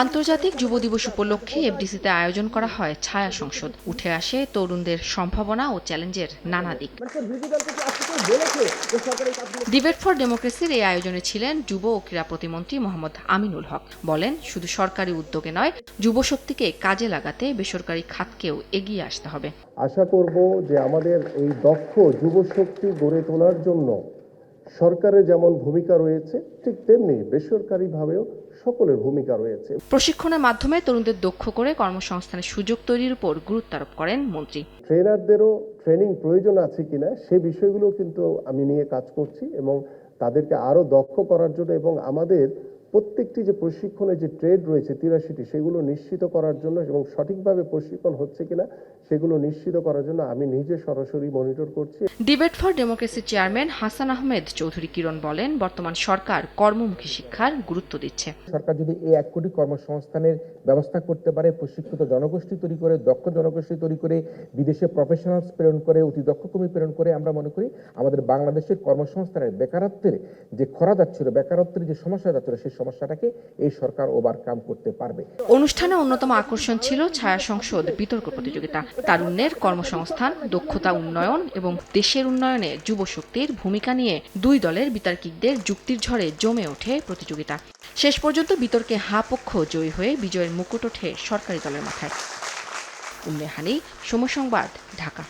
আন্তর্জাতিক যুব দিবস উপলক্ষে এফডিসিতে আয়োজন করা হয় ছায়া সংসদ। উঠে আসে তরুণদের সম্ভাবনা ও চ্যালেঞ্জের নানা দিক। ডিবেট ফর ডেমোক্রেসির এই আয়োজনে ছিলেন যুব ও ক্রীড়া প্রতিমন্ত্রী মোহাম্মদ আমিনুল হক। বলেন, শুধু সরকারি উদ্যোগে নয়, যুবশক্তিকে কাজে লাগাতে বেসরকারি খাতকেও এগিয়ে আসতে হবে। আশা করব যে আমাদের এই দক্ষ যুবশক্তি গড়ে তোলার জন্য সরকারের যেমন ভূমিকা রয়েছে, ঠিক তেমনি বেসরকারিভাবেও সকলের ভূমিকা রয়েছে। প্রশিক্ষণের মাধ্যমে তরুণদের দক্ষ করে কর্মসংস্থানের সুযোগ তৈরির উপর গুরুত্ব আরোপ করেন মন্ত্রী। ট্রেনারদেরও ট্রেনিং প্রয়োজন আছে কিনা সে বিষয়গুলো কিন্তু আমি নিয়ে কাজ করছি এবং তাদেরকে আরো দক্ষ করার জন্য এবং আমাদের প্রত্যেকটি যে প্রশিক্ষণের যে ট্রেড রয়েছে ৮৩টি সেগুলো নিশ্চিত করার জন্য এবং সঠিকভাবে প্রশিক্ষণ হচ্ছে কিনা সেগুলো নিশ্চিত করার জন্য আমি নিজে সরাসরি মনিটর করছি। ডিবেট ফর ডেমোক্রেসির চেয়ারম্যান হাসান আহমেদ চৌধুরী কিরণ বলেন, বর্তমান সরকার কর্মমুখী শিক্ষার গুরুত্ব দিচ্ছে। সরকার যদি এই ১ কোটি কর্মসংস্থানের ব্যবস্থা করতে পারে, প্রশিক্ষিত জনগোষ্ঠী তৈরি করে, দক্ষ জনগোষ্ঠী তৈরি করে, বিদেশে প্রফেশনালস প্রেরণ করে, অতি দক্ষ কর্মী প্রেরণ করে, আমরা মনে করি আমাদের বাংলাদেশের কর্মসংস্থানের বেকারত্বের যে খরা যাচ্ছিল, বেকারত্বের যে সমস্যা যাচ্ছিল, সেই সমস্যাটাকে এই সরকার ওভারকাম করতে পারবে। অনুষ্ঠানে অন্যতম আকর্ষণ ছিল ছায়া সংসদ বিতর্ক প্রতিযোগিতা। তারুণ্যের কর্মসংস্থান, দক্ষতা উন্নয়ন এবং দেশের উন্নয়নে যুবশক্তির ভূমিকা নিয়ে দুই দলের বিতর্কিকদের যুক্তির ঝড়ে জমে ওঠে প্রতিযোগিতা। শেষ পর্যন্ত বিতর্কে হা পক্ষ জয়ী হয়ে বিজয়ের মুকুট ওঠে সরকারি দলের মাথায়। উম্মে হানি, সময় সংবাদ, ঢাকা।